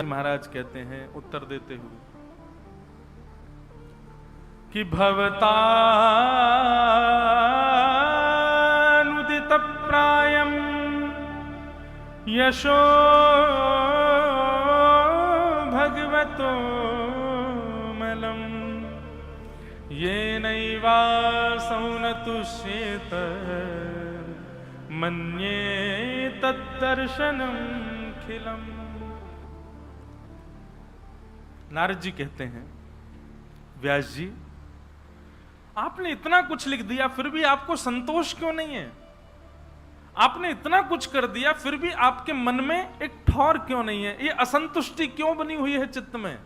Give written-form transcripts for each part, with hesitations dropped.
महाराज कहते हैं उत्तर देते हुए कि भवतानुदित प्रायम यशो भगवतो मलम ये नैवासौ न तुष्येत मन्ये तद्दर्शनम खिलम। नारद जी कहते हैं, व्यास जी आपने इतना कुछ लिख दिया फिर भी आपको संतोष क्यों नहीं है? आपने इतना कुछ कर दिया फिर भी आपके मन में एक ठौर क्यों नहीं है? ये असंतुष्टि क्यों बनी हुई है चित्त में?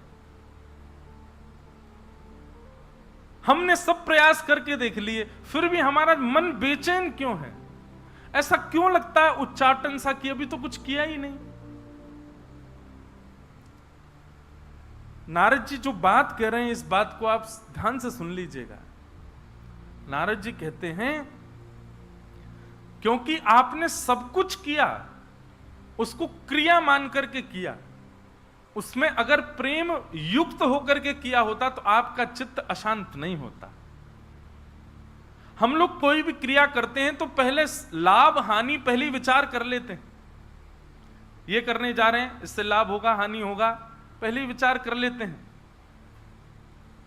हमने सब प्रयास करके देख लिए फिर भी हमारा मन बेचैन क्यों है? ऐसा क्यों लगता है उच्चाटन सा कि अभी तो कुछ किया ही नहीं? नारद जी जो बात कह रहे हैं इस बात को आप ध्यान से सुन लीजिएगा। नारद जी कहते हैं क्योंकि आपने सब कुछ किया, उसको क्रिया मान करके किया, उसमें अगर प्रेम युक्त होकर के किया होता तो आपका चित्त अशांत नहीं होता। हम लोग कोई भी क्रिया करते हैं तो पहले लाभ हानि पहले विचार कर लेते हैं। ये करने जा रहे हैं, इससे लाभ होगा हानि होगा, पहले ही विचार कर लेते हैं।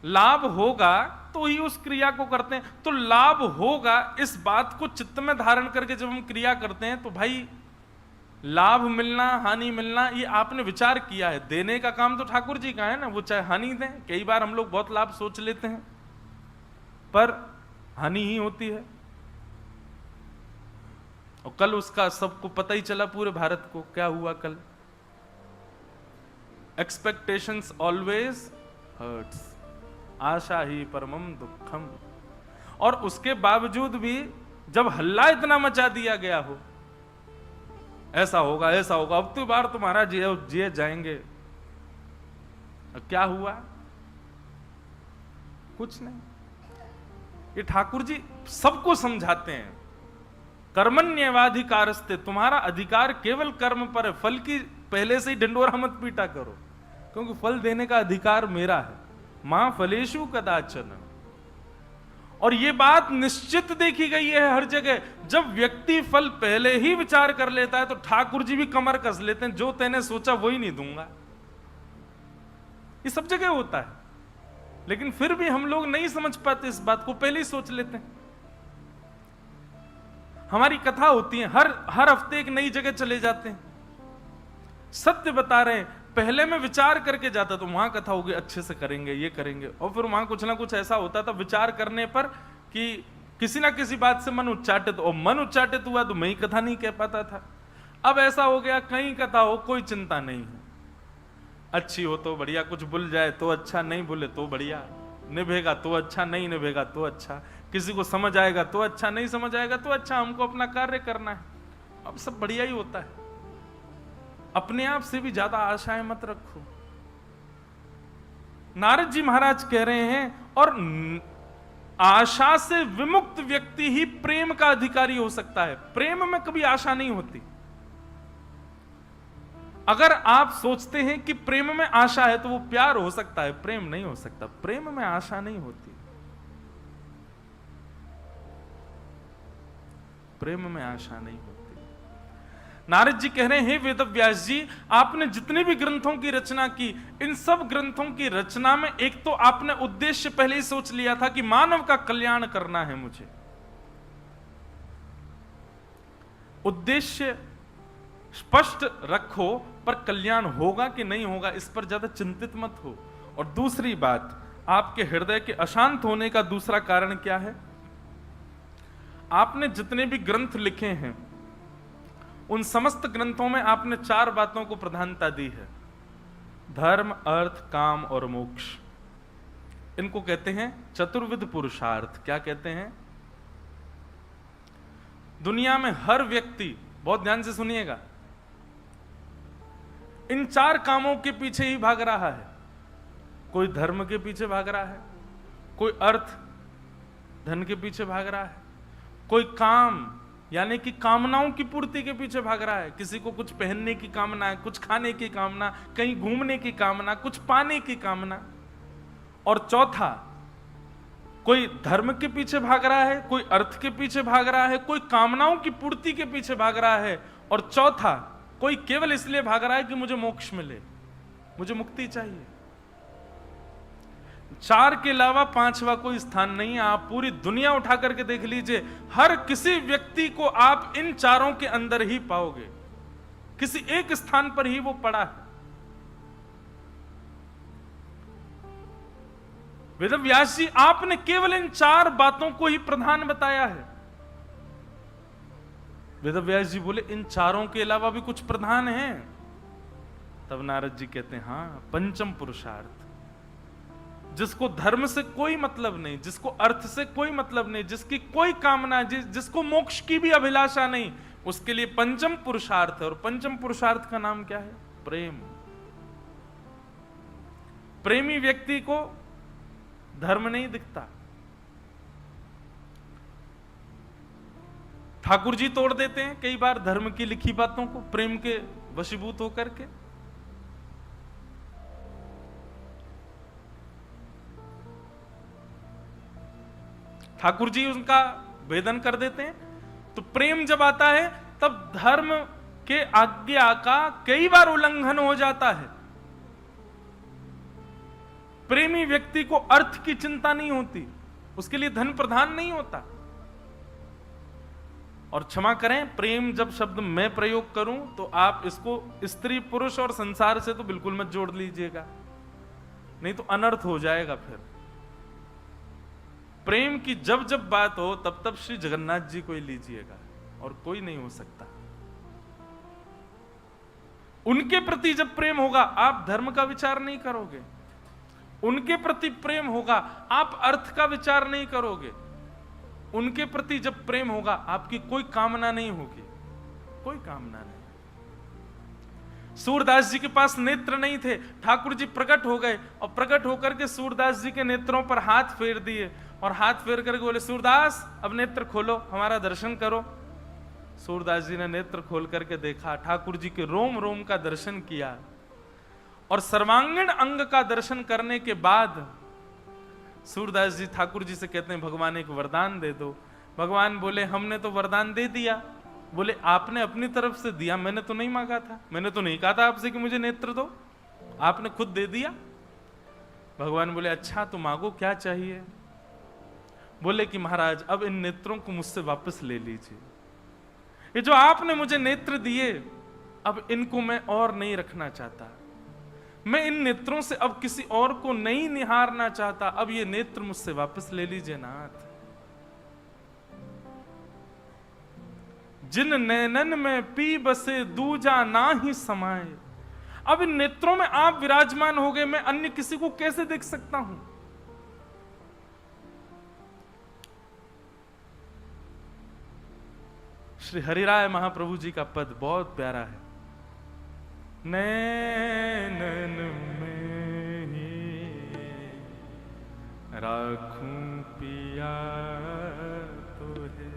लाभ होगा तो ही उस क्रिया को करते हैं। तो लाभ होगा इस बात को चित्त में धारण करके जब हम क्रिया करते हैं तो भाई लाभ मिलना हानि मिलना ये आपने विचार किया है। देने का काम तो ठाकुर जी का है ना, वो चाहे हानि दें। कई बार हम लोग बहुत लाभ सोच लेते हैं पर हानि ही होती है। और कल उसका सबको पता ही चला, पूरे भारत को क्या हुआ कल। एक्सपेक्टेशंस ऑलवेज हर्ट्स, आशा ही परमम दुखम। और उसके बावजूद भी जब हल्ला इतना मचा दिया गया हो, ऐसा होगा ऐसा होगा, अब तो बार तुम्हारा जिए जाएंगे, क्या हुआ? कुछ नहीं। ये ठाकुर जी सबको समझाते हैं, कर्मण्येवाधिकारस्ते, तुम्हारा अधिकार केवल कर्म पर है। फल की पहले से ही ढिंडोरा मत पीटा करो, क्योंकि फल देने का अधिकार मेरा है। मां फलेषु कदाचन। और ये बात निश्चित देखी गई है हर जगह। जब व्यक्ति फल पहले ही विचार कर लेता है तो ठाकुर जी भी कमर कस लेते हैं, जो तैने सोचा वही नहीं दूंगा। ये सब जगह होता है, लेकिन फिर भी हम लोग नहीं समझ पाते इस बात को, पहले ही सोच लेते हैं। हमारी कथा होती है, हर हफ्ते एक नई जगह चले जाते हैं, सत्य बता रहे हैं। पहले मैं विचार करके जाता तो वहां कथा होगी, अच्छे से करेंगे, ये करेंगे, और फिर वहां कुछ ना कुछ ऐसा होता था विचार करने पर कि किसी ना किसी बात से मन उच्चाटित, और मन उच्चाटित हुआ तो मैं ही कथा नहीं कह पाता था। अब ऐसा हो गया कहीं कथा हो कोई चिंता नहीं है, अच्छी हो तो बढ़िया, कुछ भूल जाए तो अच्छा, नहीं भूले तो बढ़िया, निभेगा तो अच्छा, नहीं निभेगा तो अच्छा, किसी को समझ आएगा तो अच्छा, नहीं समझ आएगा तो अच्छा, हमको अपना कार्य करना है। अब सब बढ़िया ही होता है। अपने आप से भी ज्यादा आशाएं मत रखो। नारद जी महाराज कह रहे हैं, और आशा से विमुक्त व्यक्ति ही प्रेम का अधिकारी हो सकता है। प्रेम में कभी आशा नहीं होती। अगर आप सोचते हैं कि प्रेम में आशा है तो वो प्यार हो सकता है, प्रेम नहीं हो सकता। प्रेम में आशा नहीं होती, प्रेम में आशा नहीं होती। नारद जी कह रहे हैं, हे वेदव्यास जी, आपने जितने भी ग्रंथों की रचना की, इन सब ग्रंथों की रचना में एक तो आपने उद्देश्य पहले ही सोच लिया था कि मानव का कल्याण करना है मुझे। उद्देश्य स्पष्ट रखो, पर कल्याण होगा कि नहीं होगा इस पर ज्यादा चिंतित मत हो। और दूसरी बात, आपके हृदय के अशांत होने का दूसरा कारण क्या है? आपने जितने भी ग्रंथ लिखे हैं उन समस्त ग्रंथों में आपने 4 बातों को प्रधानता दी है, धर्म, अर्थ, काम और मोक्ष। इनको कहते हैं चतुर्विध पुरुषार्थ। क्या कहते हैं? दुनिया में हर व्यक्ति, बहुत ध्यान से सुनिएगा, इन 4 कामों के पीछे ही भाग रहा है। कोई धर्म के पीछे भाग रहा है, कोई अर्थ धन के पीछे भाग रहा है, कोई काम यानी कि कामनाओं की पूर्ति के पीछे भाग रहा है। किसी को कुछ पहनने की कामना है, कुछ खाने की कामना, कहीं घूमने की कामना, कुछ पाने की कामना। और चौथा, कोई धर्म के पीछे भाग रहा है, कोई अर्थ के पीछे भाग रहा है, कोई कामनाओं की पूर्ति के पीछे भाग रहा है, और चौथा, कोई केवल इसलिए भाग रहा है कि मुझे मोक्ष मिले, मुझे मुक्ति चाहिए। चार के अलावा पांचवा कोई स्थान नहीं है। आप पूरी दुनिया उठा करके देख लीजिए, हर किसी व्यक्ति को आप इन चारों के अंदर ही पाओगे, किसी एक स्थान पर ही वो पड़ा है। वेदव्यास जी, आपने केवल इन चार बातों को ही प्रधान बताया है। वेदव्यास जी बोले, इन चारों के अलावा भी कुछ प्रधान है? तब नारद जी कहते हैं, हाँ, पंचम पुरुषार्थ, जिसको धर्म से कोई मतलब नहीं, जिसको अर्थ से कोई मतलब नहीं, जिसकी कोई कामना, जिसको मोक्ष की भी अभिलाषा नहीं, उसके लिए पंचम पुरुषार्थ है। और पंचम पुरुषार्थ का नाम क्या है? प्रेम। प्रेमी व्यक्ति को धर्म नहीं दिखता। ठाकुर जी तोड़ देते हैं कई बार धर्म की लिखी बातों को, प्रेम के वशीभूत होकर के। ठाकुर जी उनका भेदन कर देते हैं। तो प्रेम जब आता है तब धर्म के आज्ञा का कई बार उल्लंघन हो जाता है। प्रेमी व्यक्ति को अर्थ की चिंता नहीं होती, उसके लिए धन प्रधान नहीं होता। और क्षमा करें, प्रेम जब शब्द मैं प्रयोग करूं तो आप इसको स्त्री पुरुष और संसार से तो बिल्कुल मत जोड़ लीजिएगा, नहीं तो अनर्थ हो जाएगा। फिर प्रेम की जब जब बात हो तब तब श्री जगन्नाथ जी को ही लीजिएगा, और कोई नहीं हो सकता। उनके प्रति जब प्रेम होगा आप धर्म का विचार नहीं करोगे, उनके प्रति प्रेम होगा आप अर्थ का विचार नहीं करोगे, उनके प्रति जब प्रेम होगा आपकी कोई कामना नहीं होगी, कोई कामना नहीं। सूरदास जी के पास नेत्र नहीं थे, ठाकुर जी प्रकट हो गए और प्रकट होकर के सूरदास जी के नेत्रों पर हाथ फेर दिए और हाथ फेर करके बोले, सूरदास अब नेत्र खोलो, हमारा दर्शन करो। सूरदास जी ने नेत्र खोल करके देखा, ठाकुर जी के रोम रोम का दर्शन किया और सर्वांगीण अंग का दर्शन करने के बाद सूरदास जी ठाकुर जी से कहते हैं, भगवान एक वरदान दे दो। भगवान बोले, हमने तो वरदान दे दिया। बोले, आपने अपनी तरफ से दिया, मैंने तो नहीं मांगा था, मैंने तो नहीं कहा था आपसे कि मुझे नेत्र दो, आपने खुद दे दिया। भगवान बोले, अच्छा तो मांगो, क्या चाहिए? बोले कि महाराज अब इन नेत्रों को मुझसे वापस ले लीजिए, ये जो आपने मुझे नेत्र दिए अब इनको मैं और नहीं रखना चाहता, मैं इन नेत्रों से अब किसी और को नहीं निहारना चाहता, अब ये नेत्र मुझसे वापस ले लीजिए नाथ। जिन नैनन में पी बसे दूजा ना ही समाए, अब इन नेत्रों में आप विराजमान हो गए, मैं अन्य किसी को कैसे देख सकता हूं? श्री हरिराय महाप्रभु जी का पद बहुत प्यारा है। नैनन में ही राखूं पिया तो है,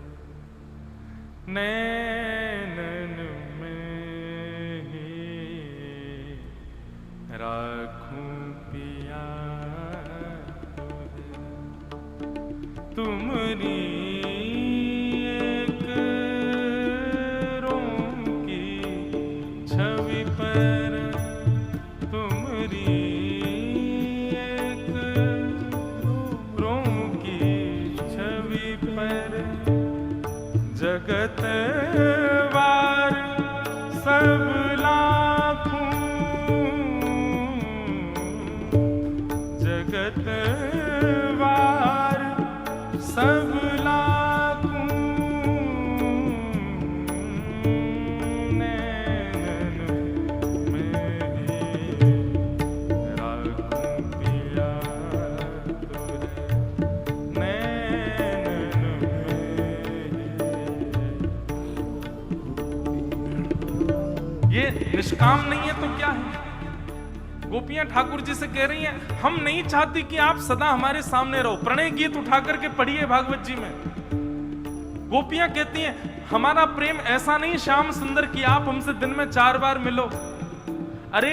नैनन में ही राखूं पिया तो है। तुमरी जगत वार सब लाखों, जगत वार सब लाखों, नैनन में ही राखूं पिया तुझे, नैनन ये निष्काम नहीं है तो क्या है? गोपियां ठाकुर जी से कह रही हैं, हम नहीं चाहती कि आप सदा हमारे सामने रहो। प्रणय गीत उठा करके पढ़िए भागवत जी में। गोपियां कहती हैं, हमारा प्रेम ऐसा नहीं श्याम सुंदर कि आप हमसे दिन में 4 बार मिलो। अरे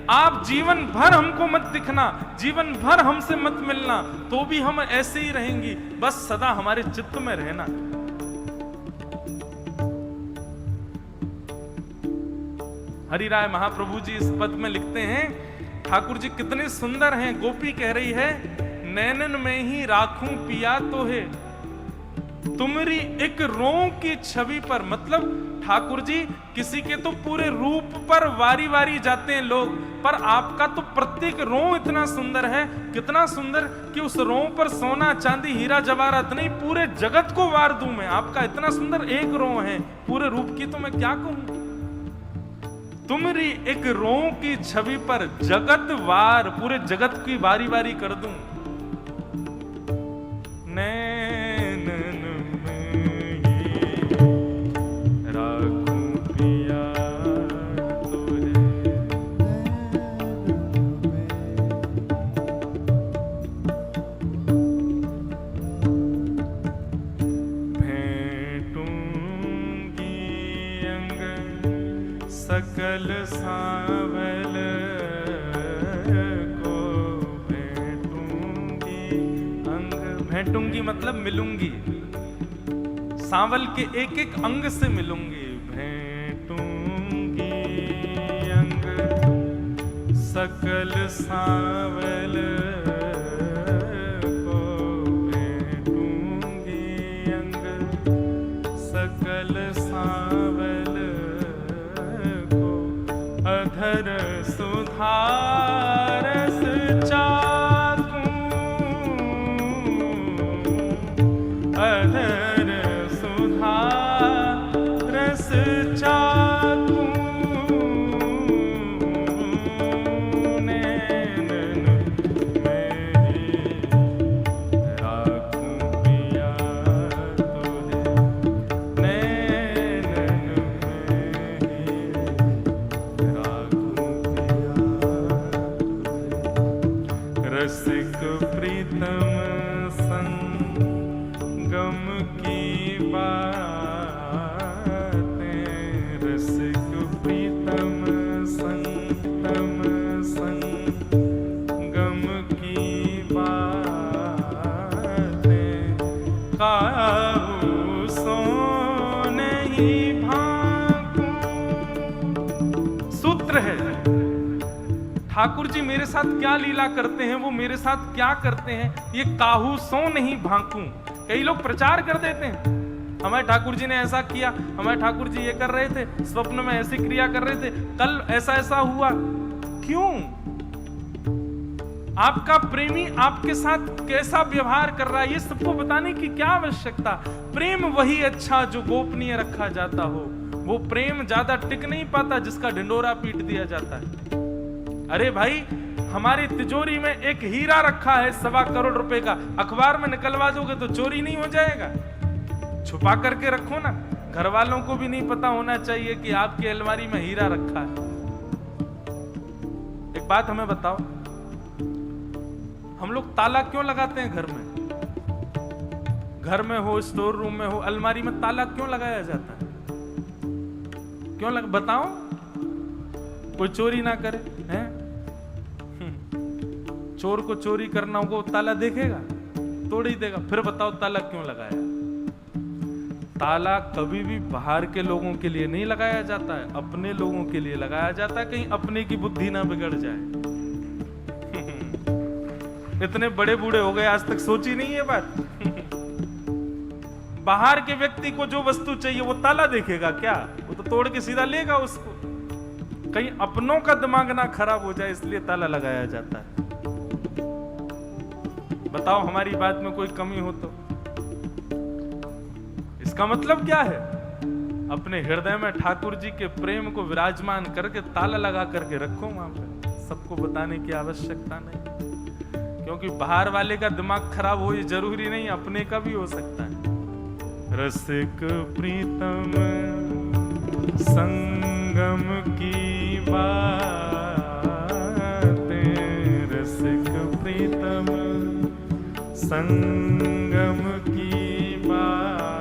आप जीवन भर हमको मत दिखना, जीवन भर हमसे मत मिलना, तो भी हम ऐसे ही रहेंगी, बस सदा हमारे चित्त में रहना। हरि राय महाप्रभु जी इस पद में लिखते हैं, ठाकुर जी कितने सुंदर हैं। गोपी कह रही है, नैनन में ही राखूं पिया तो है, तुमरी एक रों की छवि पर। मतलब ठाकुर जी किसी के तो पूरे रूप पर वारी वारी जाते हैं लोग, पर आपका तो प्रत्येक रों इतना सुंदर है, कितना सुंदर कि उस रों पर सोना चांदी हीरा जवाहरात नहीं, पूरे जगत को वार दूं मैं। आपका इतना सुंदर एक रों है, पूरे रूप की तो मैं क्या कहूं। तुमरी एक रों की छवि पर जगत वार, पूरे जगत की बारी बारी कर दूं। नैनन में ही राखूं पिया तो है, भेंटूंगी अंग सकल सांवल को, भेंटूंगी अंग, भेंटूंगी मतलब मिलूंगी, सांवल के एक एक अंग से मिलूंगी। भेंटूंगी अंग सकल सांवल को, भेंटूंगी अंग सकल सांवल को, अधर सुधारस चाकूं, अधर सुधारस चाकूं, नैनन में ही राखूं पिया तो है, नैनन में ही राखूं पिया तो है। रसिक प्रीतम संगम की बातें, रसिक प्रीतम संगम की बातें, काहू सो नहीं भाकूं। सूत्र है, ठाकुर जी मेरे साथ क्या लीला करते हैं, वो मेरे साथ क्या करते हैं, ये काहू सो नहीं भाकूं। कई लोग प्रचार कर देते हैं, हमारे ठाकुर जी ने ऐसा किया, हमारे ठाकुर जी ये कर रहे थे, स्वप्न में ऐसी क्रिया कर रहे थे, कल ऐसा ऐसा हुआ। क्यों? आपका प्रेमी आपके साथ कैसा व्यवहार कर रहा है, ये सबको बताने की क्या आवश्यकता। प्रेम वही अच्छा जो गोपनीय रखा जाता हो। वो प्रेम ज्यादा टिक नहीं पाता जिसका ढिंडोरा पीट दिया जाता है। अरे भाई, हमारी तिजोरी में एक हीरा रखा है 1.25 करोड़ रुपए का, अखबार में निकलवा दोगे तो चोरी नहीं हो जाएगा? छुपा करके रखो ना, घर वालों को भी नहीं पता होना चाहिए कि आपकी अलमारी में हीरा रखा है। एक बात हमें बताओ, हम लोग ताला क्यों लगाते हैं घर में? घर में हो, स्टोर रूम में हो, अलमारी में ताला क्यों लगाया जाता है? क्यों बताओ, कोई चोरी ना करे हैं? चोर को चोरी करना होगा, ताला देखेगा? तोड़ ही देगा। फिर बताओ ताला क्यों लगाया? ताला कभी भी बाहर के लोगों के लिए नहीं लगाया जाता है, अपने लोगों के लिए लगाया जाता है, कहीं अपने की बुद्धि ना बिगड़ जाए। इतने बड़े बूढ़े हो गए, आज तक सोची नहीं ये बात? बाहर के व्यक्ति को जो वस्तु चाहिए वो ताला देखेगा क्या? वो तो तोड़ के सीधा लेगा उसको। कहीं अपनों का दिमाग ना खराब हो जाए, इसलिए ताला लगाया जाता है। बताओ, हमारी बात में कोई कमी हो तो? इसका मतलब क्या है? अपने हृदय में ठाकुर जी के प्रेम को विराजमान करके ताला लगा करके रखो वहां पे। सबको बताने की आवश्यकता नहीं, क्योंकि बाहर वाले का दिमाग खराब हो ये जरूरी नहीं, अपने का भी हो सकता है। रसिक प्रीतम संगम की बातें, रसिक प्रीतम संगम की बातें,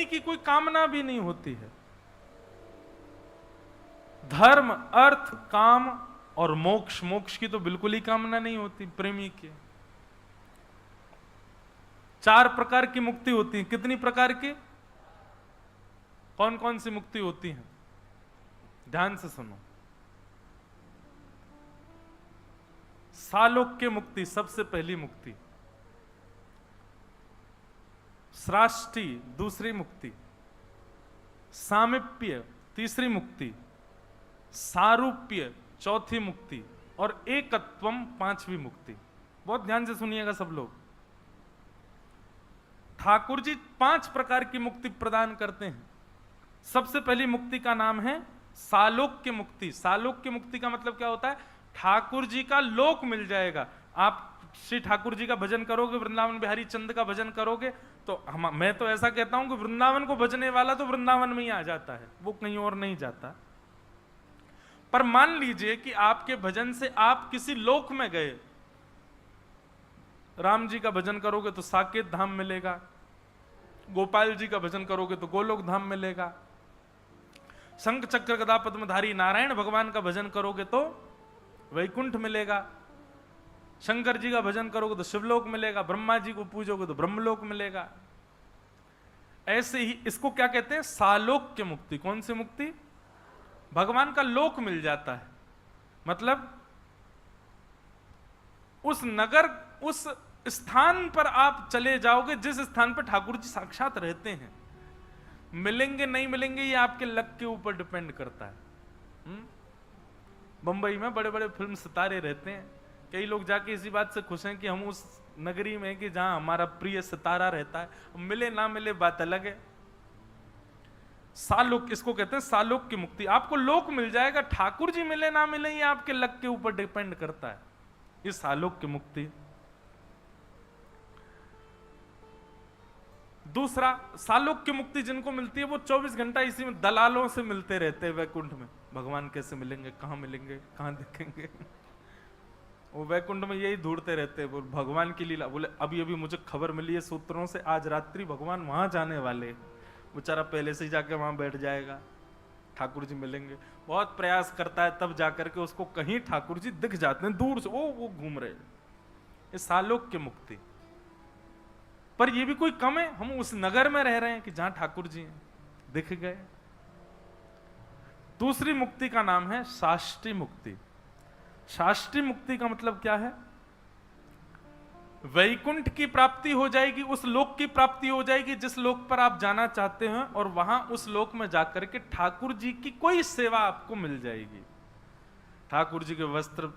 प्रेमी की कोई कामना भी नहीं होती है। धर्म, अर्थ, काम और मोक्ष, मोक्ष की तो बिल्कुल ही कामना नहीं होती प्रेमी की। 4 प्रकार की मुक्ति होती है। कितनी प्रकार की? कौन कौन सी मुक्ति होती है? ध्यान से सुनो। सालोक्य मुक्ति सबसे पहली मुक्ति, सृष्टि दूसरी मुक्ति, सामीप्य तीसरी मुक्ति, सारूप्य चौथी मुक्ति और एकत्वम पांचवी मुक्ति। बहुत ध्यान से सुनिएगा सब लोग। ठाकुर जी 5 प्रकार की मुक्ति प्रदान करते हैं। सबसे पहली मुक्ति का नाम है सालोक्य मुक्ति। सालोक्य मुक्ति का मतलब क्या होता है? ठाकुर जी का लोक मिल जाएगा। आप श्री ठाकुर जी का भजन करोगे, वृंदावन बिहारी चंद का भजन करोगे, तो मैं तो ऐसा कहता हूं कि वृंदावन को भजने वाला तो वृंदावन में ही आ जाता है, वो कहीं और नहीं जाता। पर मान लीजिए कि आपके भजन से आप किसी लोक में गए, राम जी का भजन करोगे तो साकेत धाम मिलेगा, गोपाल जी का भजन करोगे तो गोलोक धाम मिलेगा, शंख चक्र गदा पद्मधारी नारायण भगवान का भजन करोगे तो वैकुंठ मिलेगा, शंकर जी का भजन करोगे तो शिवलोक मिलेगा, ब्रह्मा जी को पूजोगे तो ब्रह्मलोक मिलेगा। ऐसे ही इसको क्या कहते हैं? सालोक्य मुक्ति। कौन सी मुक्ति? भगवान का लोक मिल जाता है। मतलब उस नगर, उस स्थान पर आप चले जाओगे जिस स्थान पर ठाकुर जी साक्षात रहते हैं। मिलेंगे नहीं मिलेंगे ये आपके लक के ऊपर डिपेंड करता है। बंबई में बड़े बड़े फिल्म सितारे रहते हैं, कई लोग जाके इसी बात से खुश हैं कि हम उस नगरी में कि जहां हमारा प्रिय सितारा रहता है। मिले ना मिले बात अलग है। सालोक, इसको कहते हैं सालोक की मुक्ति। आपको लोक मिल जाएगा, ठाकुर जी मिले ना मिले ये आपके लक के ऊपर डिपेंड करता है। ये सालोक की मुक्ति। दूसरा, सालोक की मुक्ति जिनको मिलती है वो 24 घंटा इसी में दलालों से मिलते रहते हैं वैकुंठ में। भगवान कैसे मिलेंगे, कहां मिलेंगे, कहां दिखेंगे। वो वैकुंठ में यही ढूंढते रहते हैं। भगवान की लीला। बोले अभी अभी मुझे खबर मिली है सूत्रों से, आज रात्रि भगवान वहां जाने वाले। बेचारा पहले से ही जाके वहां बैठ जाएगा, ठाकुर जी मिलेंगे। बहुत प्रयास करता है तब जाकर के उसको कहीं ठाकुर जी दिख जाते हैं दूर से, वो घूम रहे। ये सालोक की मुक्ति। पर ये भी कोई कम है, हम उस नगर में रह रहे हैं कि जहां ठाकुर जी हैं, दिख गए। दूसरी मुक्ति का नाम है शाष्टी मुक्ति। शाष्टी मुक्ति का मतलब क्या है? वैकुंठ की प्राप्ति हो जाएगी, उस लोक की प्राप्ति हो जाएगी जिस लोक पर आप जाना चाहते हैं, और वहां उस लोक में जाकर के ठाकुर जी की कोई सेवा आपको मिल जाएगी। ठाकुर जी के वस्त्र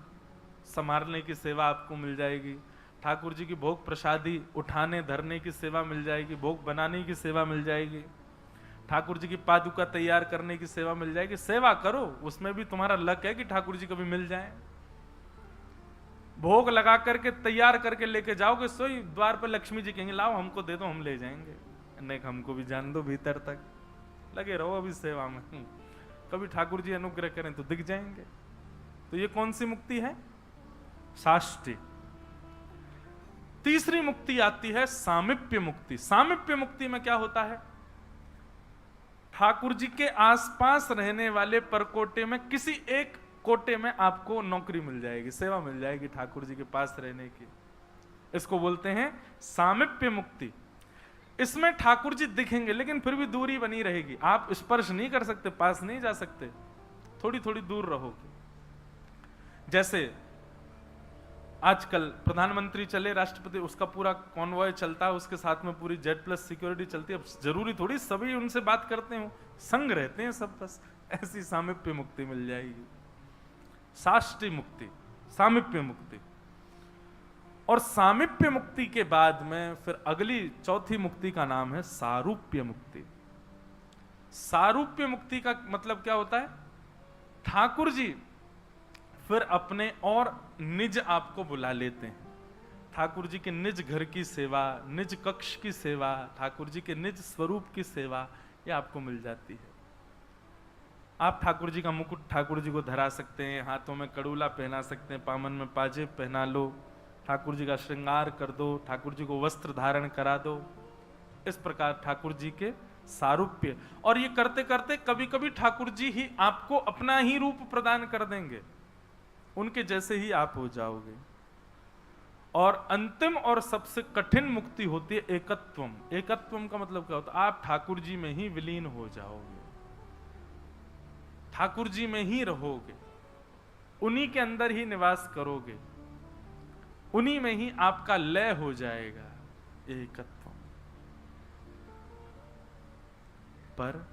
संभालने की सेवा आपको मिल जाएगी, ठाकुर जी की भोग प्रसादी उठाने धरने की सेवा मिल जाएगी, भोग बनाने की सेवा मिल जाएगी, ठाकुर जी की पादुका तैयार करने की सेवा मिल जाएगी। सेवा करो, उसमें भी तुम्हारा लक है कि ठाकुर जी कभी मिल जाए। भोग लगा करके तैयार करके लेके जाओगे, सोई द्वार पर लक्ष्मी जी कहेंगे लाओ हमको दे दो, हम ले जाएंगे। नहीं, हमको भी जान दो भीतर तक, लगे रहो अभी सेवा में। कभी ठाकुर जी अनुग्रह करें तो दिख जाएंगे। तो ये कौन सी मुक्ति है? शाष्टी। तीसरी मुक्ति आती है सामीप्य मुक्ति। सामीप्य मुक्ति में क्या होता है? ठाकुर जी के आसपास रहने वाले परकोटे में किसी एक कोटे में आपको नौकरी मिल जाएगी, सेवा मिल जाएगी ठाकुर जी के पास रहने की। इसको बोलते हैं सामीप्य मुक्ति। इसमें ठाकुर जी दिखेंगे लेकिन फिर भी दूरी बनी रहेगी, आप स्पर्श नहीं कर सकते, पास नहीं जा सकते, थोड़ी थोड़ी दूर रहोगे। जैसे आजकल प्रधानमंत्री चले, राष्ट्रपति, उसका पूरा कॉन्वॉय चलता है, उसके साथ में पूरी Z+ सिक्योरिटी चलती है। अब जरूरी थोड़ी सभी उनसे बात करते हो, संग रहते हैं सब, बस ऐसी सामीप्य मुक्ति मिल जाएगी। शाष्टी मुक्ति, सामीप्य मुक्ति। और सामीप्य मुक्ति के बाद में फिर अगली चौथी मुक्ति का नाम है सारूप्य मुक्ति। सारूप्य मुक्ति का मतलब क्या होता है? ठाकुर जी फिर अपने और निज आपको बुला लेते हैं। ठाकुर जी के निज घर की सेवा, निज कक्ष की सेवा, ठाकुर जी के निज स्वरूप की सेवा, ये आपको मिल जाती है। आप ठाकुर जी का मुकुट ठाकुर जी को धरा सकते हैं, हाथों में कड़ूला पहना सकते हैं, पामन में पाजेब पहना लो, ठाकुर जी का श्रृंगार कर दो, ठाकुर जी को वस्त्र धारण करा दो। इस प्रकार ठाकुर जी के सारूप्य। और ये करते करते कभी कभी ठाकुर जी ही आपको अपना ही रूप प्रदान कर देंगे, उनके जैसे ही आप हो जाओगे। और अंतिम और सबसे कठिन मुक्ति होती है एकत्वम। एकत्वम का मतलब क्या होता है? आप ठाकुर जी में ही विलीन हो जाओगे, ठाकुर जी में ही रहोगे, उन्हीं के अंदर ही निवास करोगे, उन्हीं में ही आपका लय हो जाएगा। एकत्व। पर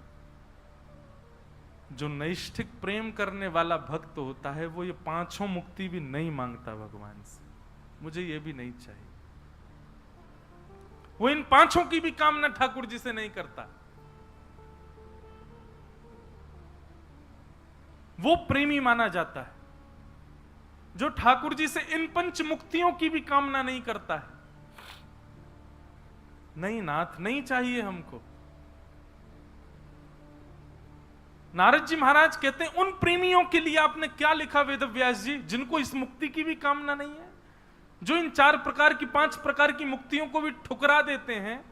जो नैष्ठिक प्रेम करने वाला भक्त होता है वो ये पांचों मुक्ति भी नहीं मांगता भगवान से, मुझे ये भी नहीं चाहिए। वो इन पांचों की भी कामना ठाकुर जी से नहीं करता। वो प्रेमी माना जाता है जो ठाकुर जी से इन पंच मुक्तियों की भी कामना नहीं करता है। नहीं नाथ, नहीं चाहिए हमको। नारद जी महाराज कहते हैं उन प्रेमियों के लिए आपने क्या लिखा वेदव्यास जी, जिनको इस मुक्ति की भी कामना नहीं है, जो इन चार प्रकार की, पांच प्रकार की मुक्तियों को भी ठुकरा देते हैं।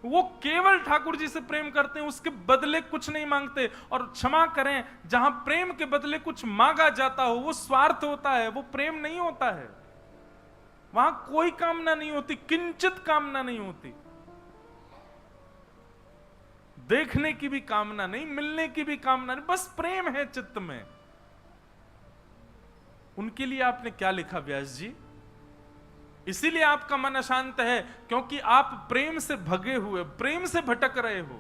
वो केवल ठाकुर जी से प्रेम करते हैं, उसके बदले कुछ नहीं मांगते। और क्षमा करें, जहां प्रेम के बदले कुछ मांगा जाता हो वो स्वार्थ होता है, वो प्रेम नहीं होता है। वहां कोई कामना नहीं होती, किंचित कामना नहीं होती, देखने की भी कामना नहीं, मिलने की भी कामना नहीं, बस प्रेम है चित्त में। उनके लिए आपने क्या लिखा व्यास जी? इसीलिए आपका मन अशांत है, क्योंकि आप प्रेम से भगे हुए, प्रेम से भटक रहे हो।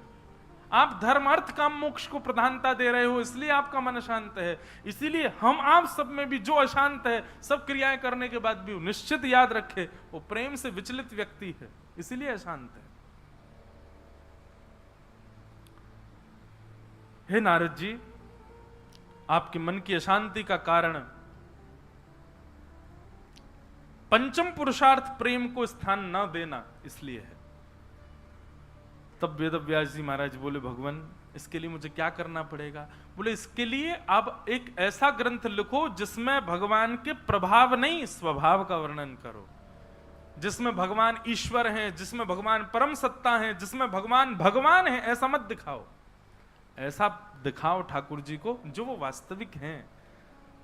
आप धर्म अर्थ काम मोक्ष को प्रधानता दे रहे हो, इसलिए आपका मन अशांत है। इसीलिए हम आप सब में भी जो अशांत है, सब क्रियाएं करने के बाद भी निश्चित याद रखे वो प्रेम से विचलित व्यक्ति है, इसीलिए अशांत है। हे नारद जी, आपके मन की अशांति का कारण पंचम पुरुषार्थ प्रेम को स्थान न देना इसलिए है। तब वेदव्यास जी महाराज बोले, भगवान इसके लिए मुझे क्या करना पड़ेगा? बोले इसके लिए आप एक ऐसा ग्रंथ लिखो जिसमें भगवान के प्रभाव नहीं, स्वभाव का वर्णन करो, जिसमें भगवान ईश्वर हैं, जिसमें भगवान परम सत्ता हैं, जिसमें भगवान भगवान है। ऐसा मत दिखाओ, ऐसा दिखाओ ठाकुर जी को जो वो वास्तविक हैं।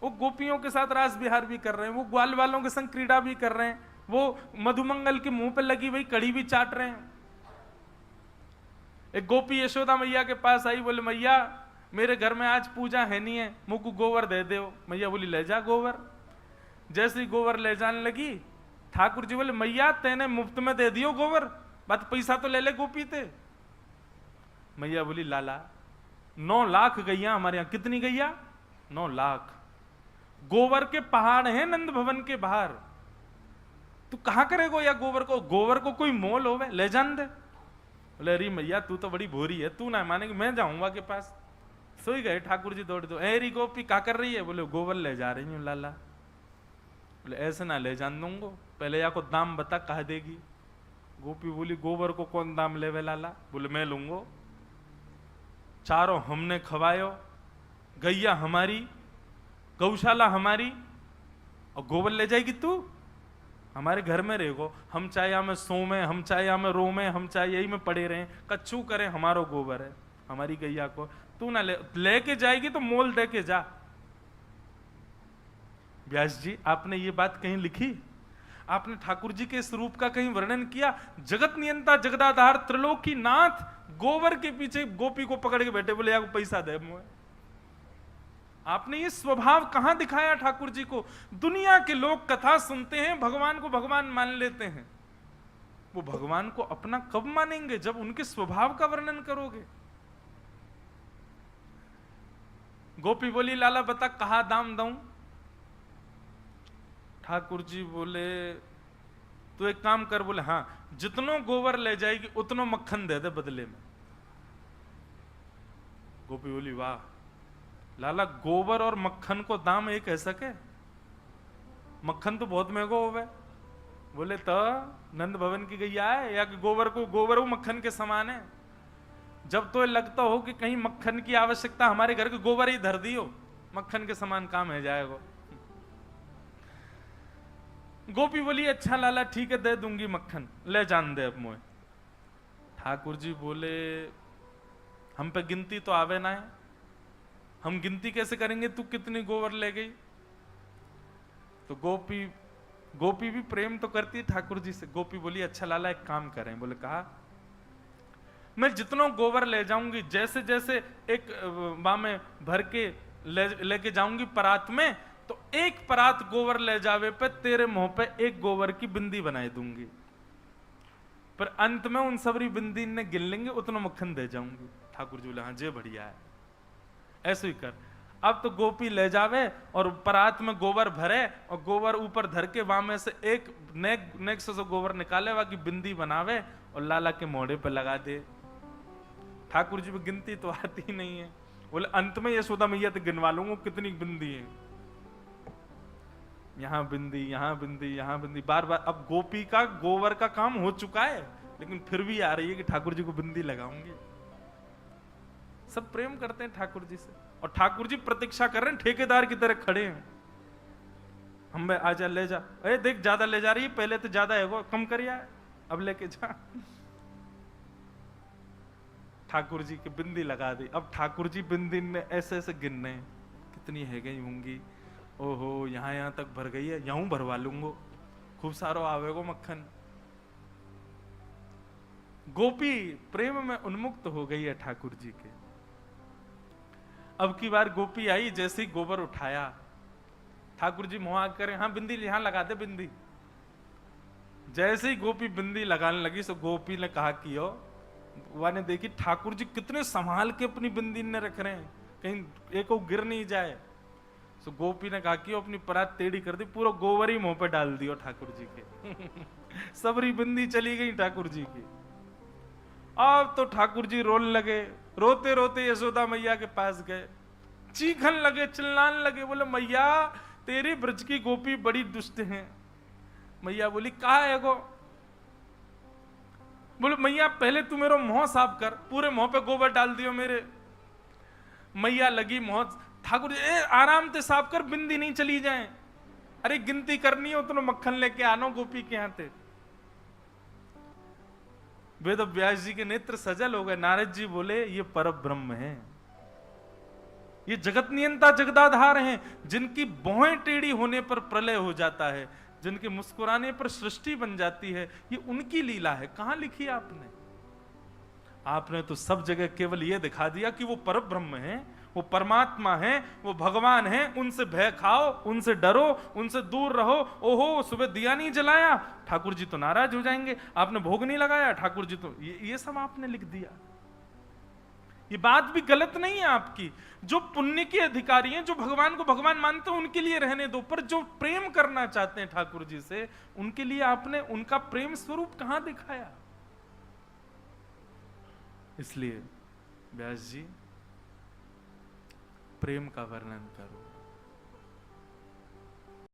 वो गोपियों के साथ रास विहार भी कर रहे हैं, वो ग्वाल वालों के संग क्रीड़ा भी कर रहे हैं, वो मधुमंगल के मुंह पे लगी हुई कड़ी भी चाट रहे हैं। एक गोपी यशोदा मैया के पास आई, बोले मैया मेरे घर में आज पूजा है नहीं है, मुझको गोबर दे दो। मैया बोली ले जा गोबर। जैसे ही गोबर ले जाने लगी, ठाकुर जी बोले मैया तेने मुफ्त में दे दियो गोबर, बात पैसा तो ले ले गोपी ते। मैया बोली लाला 9 लाख गैया हमारे यहाँ। कितनी गैया? 9 लाख। गोबर के पहाड़ हैं नंद भवन के बाहर, तू कहां करेगो या गोबर को? गोबर को कोई मोल होवे, ले जान दे। बोले अरे मैया तू तो बड़ी भोरी है, तू ना मानेगी, मैं जाऊंगा के पास। सोई गए ठाकुर जी दौड़ दो। एरी गोपी क्या कर रही है? बोले गोबर ले जा रही हूँ लाला। बोले ऐसे ना ले जान दूंगो, पहले या को दाम बता, कह देगी। गोपी बोली गोबर को कौन दाम लेवे लाला? बोले मैं लूंगो। चारों हमने खवायो, गैया हमारी, गौशाला हमारी, और गोबर ले जाएगी तू? हमारे घर में रहेगो, हम चाहे यहाँ में सोमे, हम चाहे यहाँ में रोमे, हम चाहे यही में पड़े रहें, कच्चू करें, हमारो गोबर है, हमारी गैया को तू ना लेके जाएगी तो मोल दे के जा। व्यास जी आपने ये बात कहीं लिखी? आपने ठाकुर जी के स्वरूप का कहीं वर्णन किया? जगत नियंता जगदाधार त्रिलोकी नाथ गोबर के पीछे गोपी को पकड़ के बैठे, बोले या पैसा दे मुझे। आपने ये स्वभाव कहां दिखाया ठाकुर जी को? दुनिया के लोग कथा सुनते हैं, भगवान को भगवान मान लेते हैं, वो भगवान को अपना कब मानेंगे? जब उनके स्वभाव का वर्णन करोगे। गोपी बोली लाला बता कहा दाम दूं? ठाकुर जी बोले तो एक काम कर। बोले हाँ, जितनो गोबर ले जाएगी उतनो मक्खन दे दे बदले में। गोपी बोली वाह लाला, गोबर और मक्खन को दाम एक है सके? मक्खन तो बहुत महंगो होवे। बोले तो नंद भवन की गैया है या कि गोबर वो मक्खन के समान है। जब तो लगता हो कि कहीं मक्खन की आवश्यकता, हमारे घर के गोबर ही धर दियो, मक्खन के समान काम है जाएगा। गोपी बोली अच्छा लाला ठीक है, दे दूंगी मक्खन, ले जान दे अब मोए। ठाकुर जी बोले हम पे गिनती तो आवे ना है, हम गिनती कैसे करेंगे तू कितनी गोबर ले गई। तो गोपी भी प्रेम तो करती है ठाकुर जी से। गोपी बोली अच्छा लाला एक काम करें। बोले कहा मैं जितना गोबर ले जाऊंगी, जैसे जैसे एक माँ में भर के लेके जाऊंगी परात में, तो एक परात गोबर ले जावे पे तेरे मुंह पे एक गोबर की बिंदी बनाई दूंगी, पर अंत में उन सबरी बिंदी ने गिन लेंगे, उतना मक्खन दे जाऊंगी। ठाकुर जी बोले हाँ जे बढ़िया है, ऐसे ही कर। अब तो गोपी ले जावे और परात में गोबर भरे और गोबर ऊपर धर के वहां में से एक नेक से गोबर निकाले, वहां की बिंदी बनावे और लाला के मोड़े पे लगा दे। ठाकुर जी को गिनती तो आती ही नहीं है। बोले अंत में यशोदा मैया तो गिनवा लूंगा कितनी बिंदी है, यहां बिंदी यहां बिंदी यहां बिंदी, बार बार। अब गोपी का गोबर का काम हो चुका है, लेकिन फिर भी आ रही है कि ठाकुर जी को बिंदी लगाऊंगी। सब प्रेम करते हैं ठाकुर जी से, और ठाकुर जी प्रतीक्षा कर रहे हैं, ठेकेदार की तरह खड़े हैं। हम आजा ले जा, अरे देख ज्यादा ले जा रही है, पहले तो ज्यादा है वो, कम करिए अब लेके जा। ठाकुर जी की बिंदी लगा दी। अब ठाकुर जी बिंदी में ऐसे ऐसे गिनने कितनी है गई होंगी, ओहो यहां तक भर गई है, यूं भरवा लूंगो, खूब सारो आवेगो मक्खन। गोपी प्रेम में उन्मुक्त हो गई है ठाकुर जी के। अब की बार गोपी आई, जैसे ही गोबर उठाया, ठाकुर जी मुंह करें हाँ बिंदी यहां लगा दे बिंदी। जैसे ही गोपी बिंदी लगाने लगी, सो गोपी ने कहा कि वह ने देखी ठाकुर जी कितने संभाल के अपनी बिंदी ने रख रहे हैं, कहीं एक को गिर नहीं जाए। सो गोपी ने कहा कि अपनी परात टेढ़ी कर दी, पूरा गोबर ही मुंह पे डाल दियो ठाकुर जी के। सबरी बिंदी चली गई ठाकुर जी की। अब तो ठाकुर जी रोने लगे, रोते रोते यशोदा मैया के पास गए, चीखन लगे, चिल्लाने लगे, बोले मैया तेरी ब्रज की गोपी बड़ी दुष्ट है। मैया बोली कहा है गो? बोले मैया पहले तू मेरा मुंह साफ कर, पूरे मुंह पे गोबर डाल दियो मेरे। मैया लगी मुंह, ठाकुर जी आराम से साफ कर, बिंदी नहीं चली जाए। अरे गिनती करनी हो तो मक्खन लेके आनो गोपी के यहाँ थे। वेद व्यास जी के नेत्र सजल हो गए। नारद जी बोले ये परम ब्रह्म है, ये जगत नियंता जगदाधार हैं, जिनकी भौहें टेढ़ी होने पर प्रलय हो जाता है, जिनके मुस्कुराने पर सृष्टि बन जाती है, ये उनकी लीला है। कहां लिखी आपने? आपने तो सब जगह केवल ये दिखा दिया कि वो परम ब्रह्म है, वो परमात्मा है, वो भगवान है। उनसे भय खाओ, उनसे डरो, उनसे दूर रहो। ओहो सुबह दिया नहीं जलाया, ठाकुर जी तो नाराज हो जाएंगे। आपने भोग नहीं लगाया, ठाकुर जी तो ये सब आपने लिख दिया। ये बात भी गलत नहीं है आपकी। जो पुण्य के अधिकारी हैं, जो भगवान को भगवान मानते हैं, उनके लिए रहने दो, पर जो प्रेम करना चाहते हैं ठाकुर जी से, उनके लिए आपने उनका प्रेम स्वरूप कहां दिखाया? इसलिए व्यास जी प्रेम का वर्णन करो।